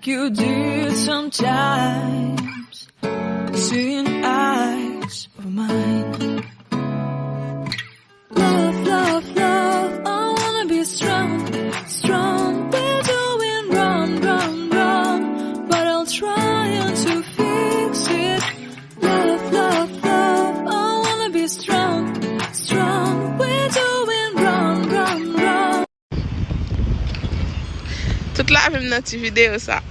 like you did sometimes, seeing eyes of mine. Love, love, love, I wanna be strong, strong. We're doing wrong, wrong, wrong, but I'll try to fix it. Love, love, love, I wanna be strong, strong. We're doing wrong, wrong, wrong. Toute la même dans cette vidéo ça.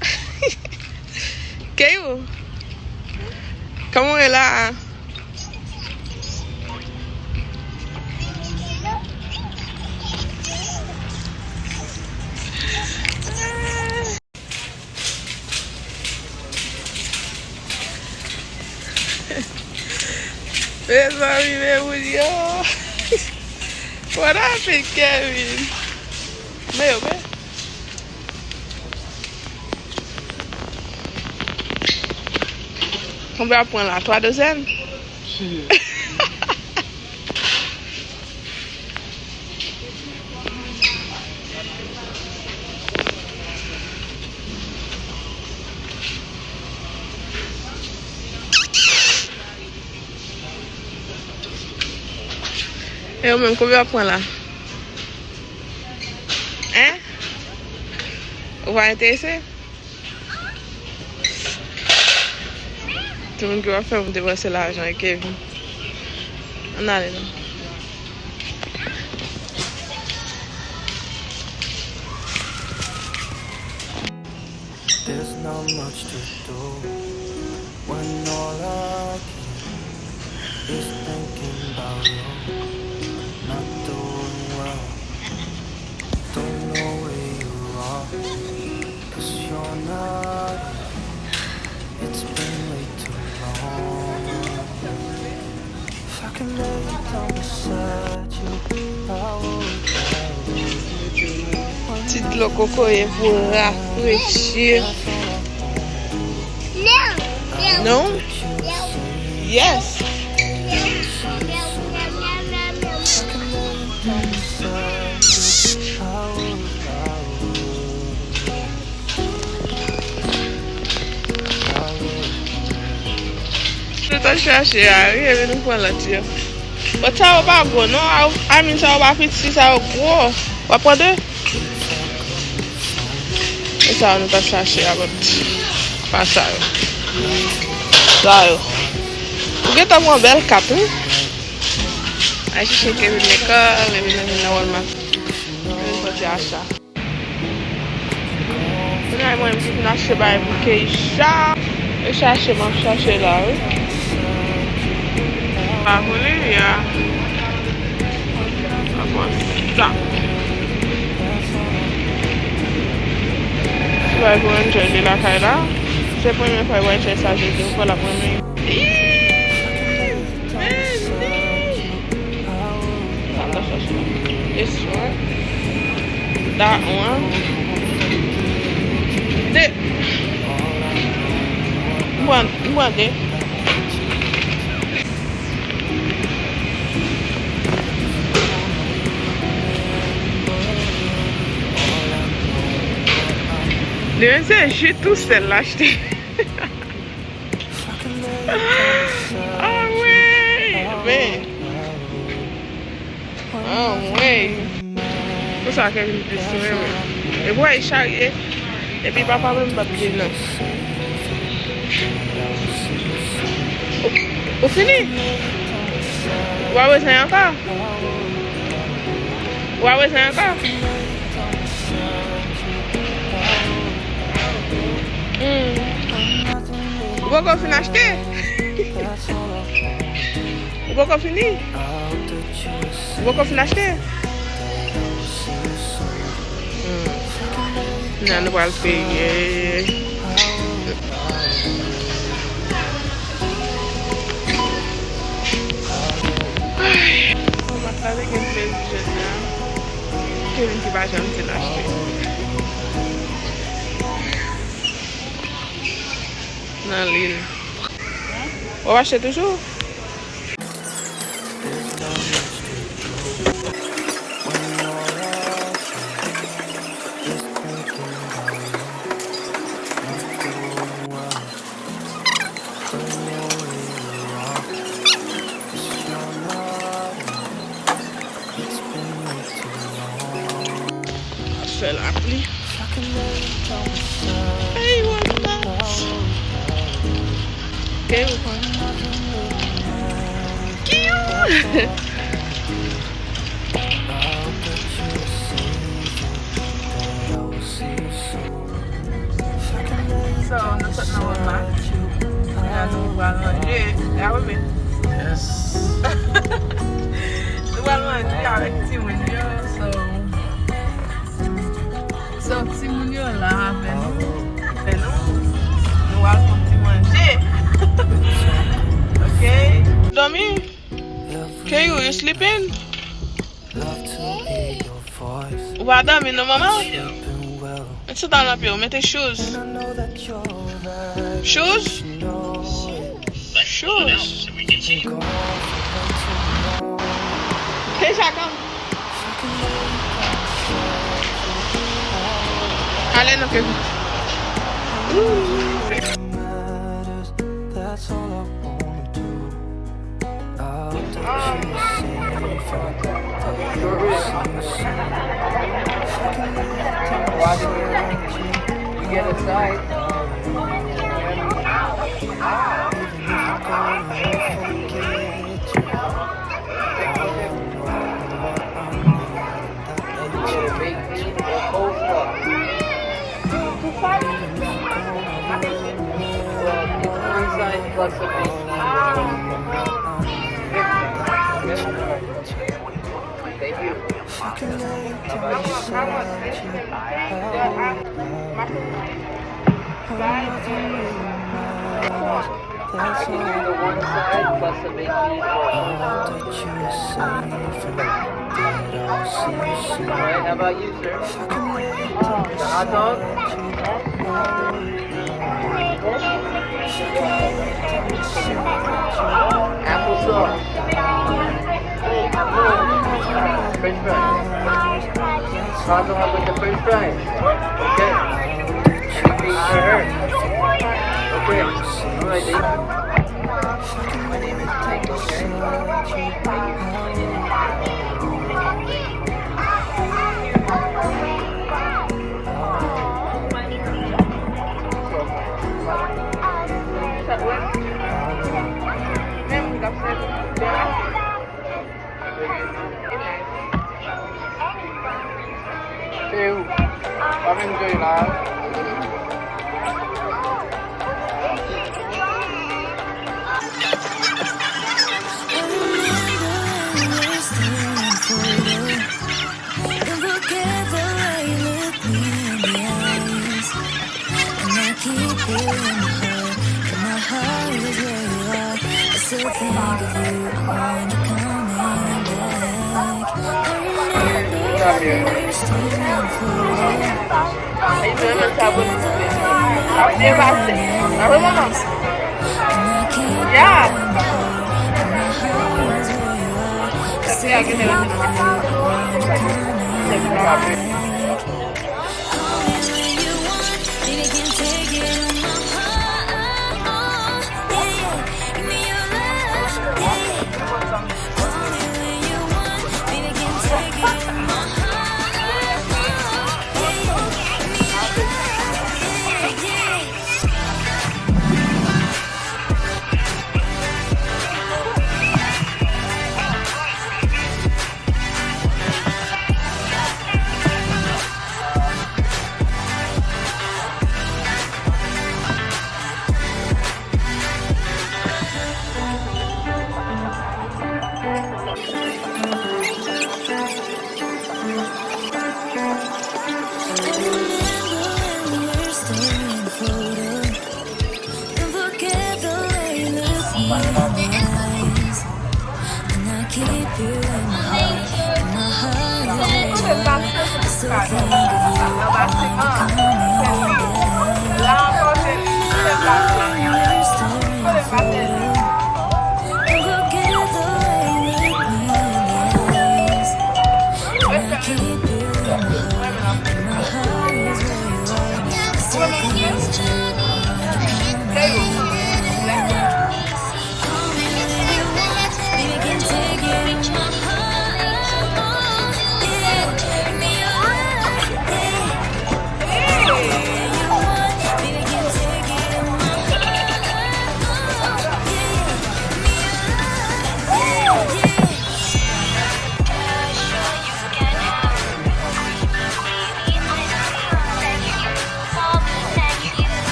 Kayo, comment est là? Mes amis, mes bouillons. What happened, Kevin? Mais, mais. Combien de points là? 3 douzaines? Et au même, combien de points là? Hein? Vous va intéresser? Tout le monde qui va faire me dépenser l'argent avec Kevin. On allait là. There's not much to do when all I can is thinking about you. Not doing well, don't know where you are, 'cause you're not here. It's been way too long. If I can lay down beside you, I would. Petite le coco est pour rafraîchir. No. Non? Yes. Je t'ai cherché à arriver nous prendre la tire. Mais ça va pas gros, non? I mean, ça va pas petit, ça va gros. On va prendre deux. Et ça, nous t'a cherché à votre. Pas ça. Ça, yo. Vous avez une belle cape, hein? Je cherche Kevin Maker, mais je vais venir Walmart. Je vais faire achat. Moi, je vais acheter un bouquet chat. Je cherche là, oui. Ah, vous voulez, ya. Ça. Je vais vous enjoyer la caille là. C'est la première fois que je vais ça, je vais vous la première. This one. That one. This. One there. Je suis tout seul l'acheter. Ah ouais, mais. Ah ouais. C'est ça que je me dis. Et moi, il charriait. Et puis papa même pas bien là. Vous fini? Vous avez besoin encore? Vous avez besoin encore? Vous pouvez finir acheter? Vous pouvez finir? Vous pouvez finir acheter? Non, nous allons le payer. On va faire avec un plezi jeune là. Kevin qui va jamais l'acheter. Dans l'île. On va acheter toujours? Fais la pluie. Hey, what's that? Okay, we're going. So, nous sommes dans le match. Nous allons manger. Ah oui, mais. Yes. Nous allons manger avec timoun. So, timoun là avec nous. Nous allons manger. Okay. Domi, Kayu, you sleeping? Ou va dormir, non, maman? Sit down up here. Mets tes shoes. Shoes? Shoes. Keisha, come. Allez, no, Kevin. That's all I wanna do. I'll touch you You get inside. Plus a big Thank you. I can do the one side plus a big Alright, how about you, sir? The hot dog? Applesauce. French fries. Hot dog with the French fries. Okay. Anything for her? Okay. Alright, thank you. My name is Mike, okay? Kêu, bác em cười là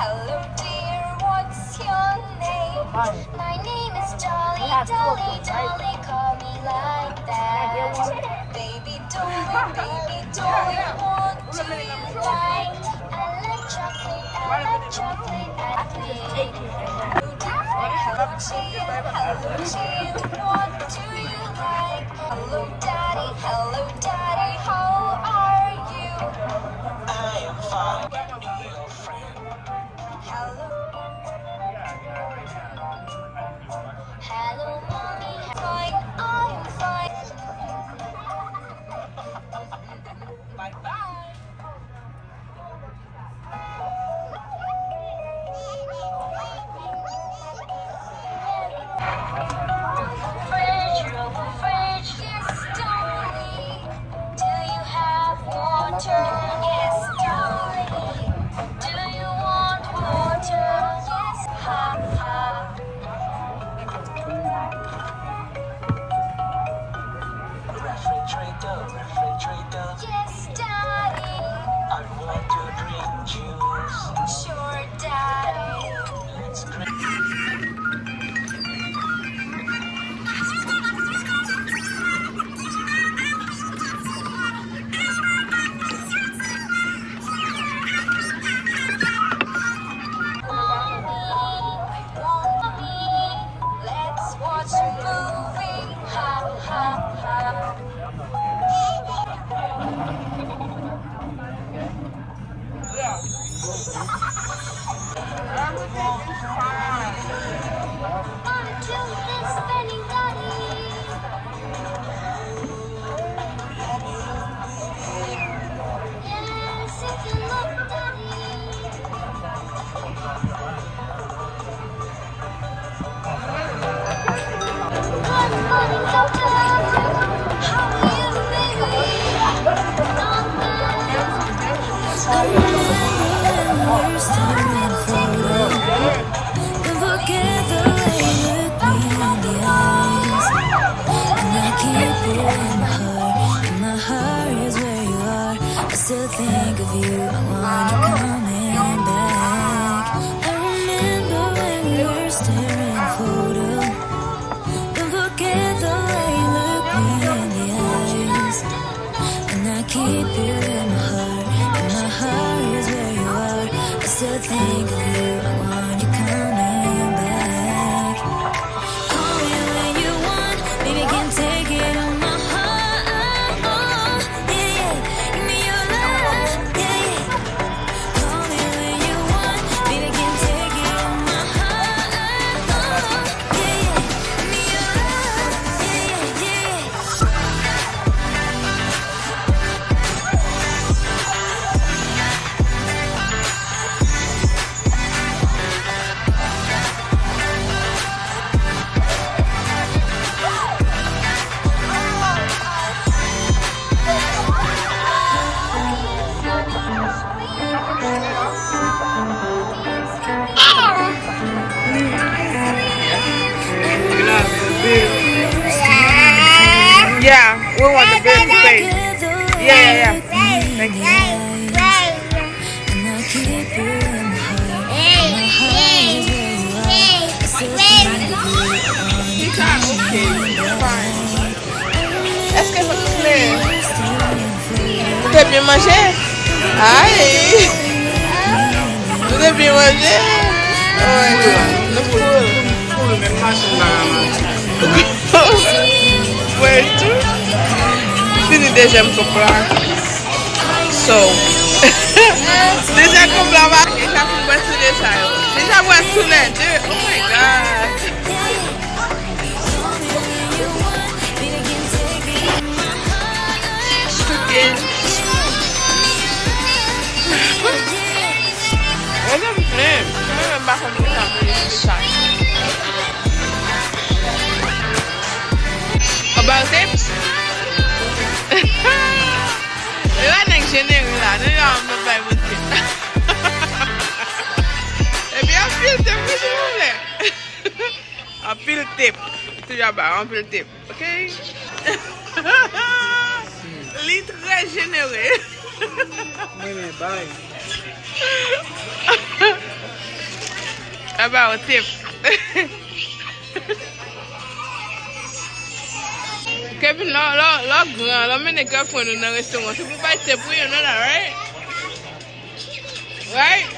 Hello dear, what's your name? My name is Dolly, Dolly, Dolly, call me like that. Baby Dolly, what do you like? I like chocolate, I like. Hello dear, what do you like? Hello daddy, how are you? I am fine, your friend. Hello, mommy. Fine, I'm fine. Bye bye. Fridge, yes, darling. Do you have water? Yes, darling. Do you want water? Yes, ha ha. Refrigerator. Yes, daddy. I want to drink juice. Sure, daddy. Let's drink. Let's watch a movie. Ha ha ha. Until this spending daddy. Yes, if you look daddy. Good morning, doctor. How are you, baby? Not bad. We're staring photo. Don't forget the way you look me in the eyes. And I keep you in my heart. And my heart is where you are. I still think of you. I want you coming back. I remember when we were staring photo. Don't forget the way you look me in the eyes. And I keep you in my heart. And my heart is where you are. I still think of you. I want you coming back. Call me when you want. Baby, can take it on my heart. Yeah, yeah. Give me your love. Yeah, yeah. Call me when you want. Baby, can take it on my heart. Yeah, yeah. Give me your love. Yeah, yeah, yeah. Yeah, we want the bill to pay. Yeah. Thank you. And I keep you in my heart. And my heart is where you are. I still think of you. Est-ce que ça te plaît? T'as bien mangé? Aïe! Vous avez bien mangé? Oh my god, le full. Full men machine bag. Ouais, tout. Fini déjà mon plat. So, déjà qu'on l'a marqué, ça fait boire tous les ça. Déjà boire tous les deux. Oh my god. Okay. J'aime bien. J'aime pas comme ça. About tips? Eu nem généreux là, nous n'avons pas de tip. Eh bien, un pile tip, s'il vous plaît. Un pile tip. Toujours bas, un pile tip, ok? Il est très généreux. Mais bye. About tip. Kevin, lo grand, lo mene ka fwen nou nan restaurant. Se pou bay tip pou yon nan la, right? Right?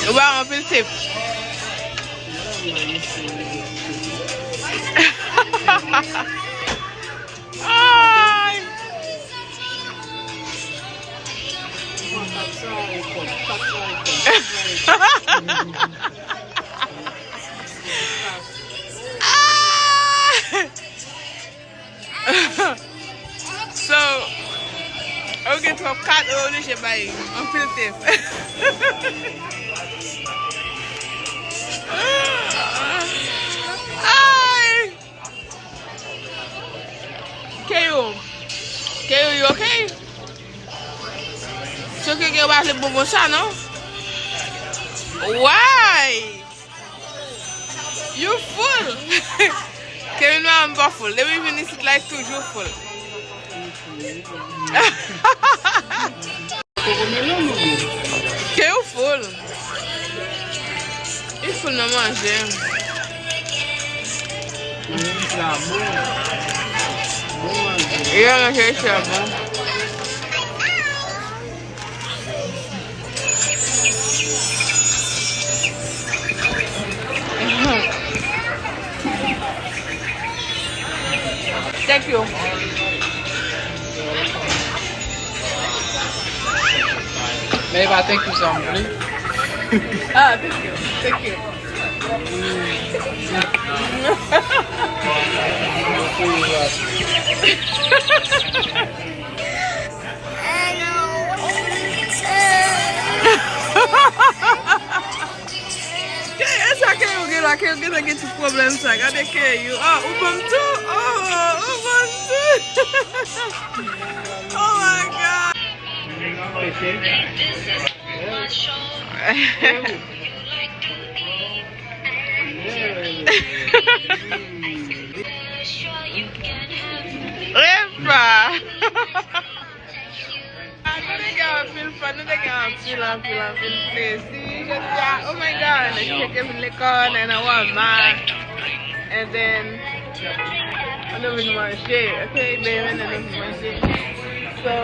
Ou ba an pil tip? Ay! So, eu get from cat ownership by unfiltered. Ay! KO, you okay? So que eu baixo por você, não? Why? You full? Kevin, no, I'm not full. Let me finish it like toujours full. Kevin full. Il faut non manger. Il a mangé ça bon. Thank you. Maybe I think you something. Ah, thank you. Thank you. I can't get to problems. I gotta care you. Oh, Ubuntu. Oh, Ubuntu. Oh my God. Repa. Plezi. Oh my God, and you take every liquor and I want mine. And then I don't even want to share, okay, baby, and I don't even want to share. So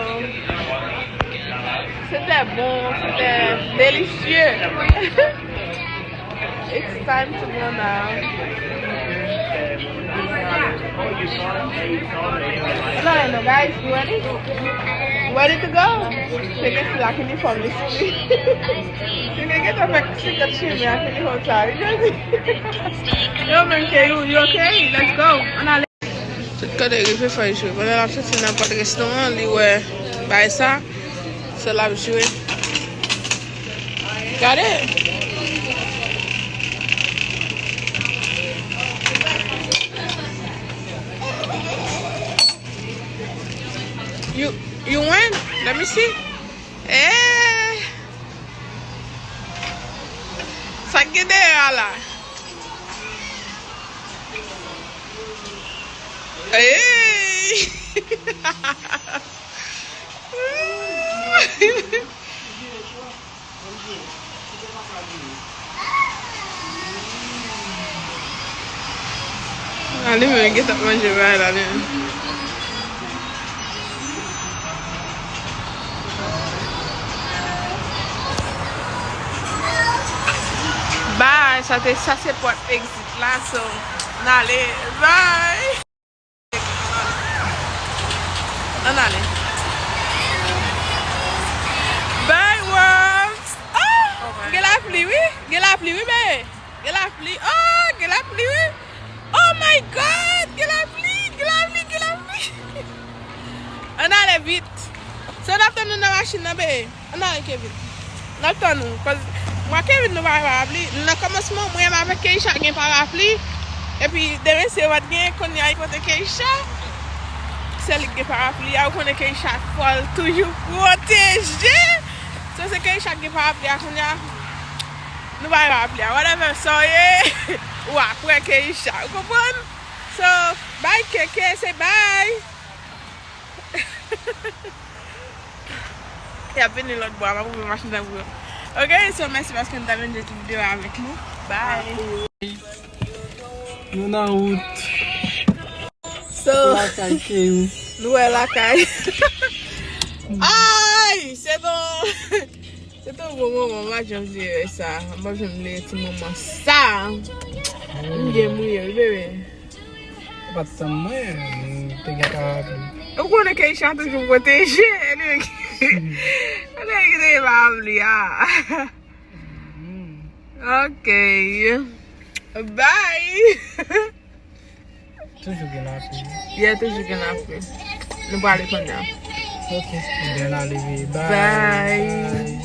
c'était bon, c'était délicieux. It's time to go now. No, guys, you ready? Ready to go? Take a slack in the family. You can get up and sit at chimney in the hotel. Yo, man, you okay? Let's go. Quand il fait faire jouer, on a sorti dans pas de restaurant, lui ouais, bah ça, c'est là jouer. Got it? You win? Let me see. Eh. Sakit deh ala. Hey. Ali men get up manje bay la li. Bye, ça c'est pour exit là, so n'allez, bye. On allez. Bye world. Oh, get la pluie, oui. Get la pluie, oui, mais. Get la pluie. Oh, get la pluie, oui. Oh my God, get la pluie, get la pluie, get la pluie. On allait vite. So d'after nous dans la machine, bé. On allait vite. N'attends nous, parce moi Kevin nous va rappeler. Dans commencement, moi avec Keisha qui pas rappelé. Et puis demain c'est votre gain qu'on y a côté Keisha. C'est lui qui pas rappelé. On connaît Keisha folle toujours protégé. So c'est Keisha qui pas rappelé qu'on y a. Nous va rappeler. Whatever so ou après Keisha. Vous comprenez? So bye Keke, c'est bye. Il y a venu l'autre bois, on va vous machine dans vous. Ok, so merci parce que nous avons une vidéo avec nous. Bye. Nous en route. So, La caille. nous est la caille. Aïe, c'est un bon moment, moi j'aime dire ça. Moi j'aime les petits moments. Ça, j'aime mouiller, bébé. Pas de temps, moi, t'es capable. Vous connaissez qu'elle chante toujours protégée. Elle est capable. Ok. Bye. Toujours bien appris. Il y a toujours qu'elle a fait. Nous parlons de ça. Ok, bien arrivé. Bye. Bye.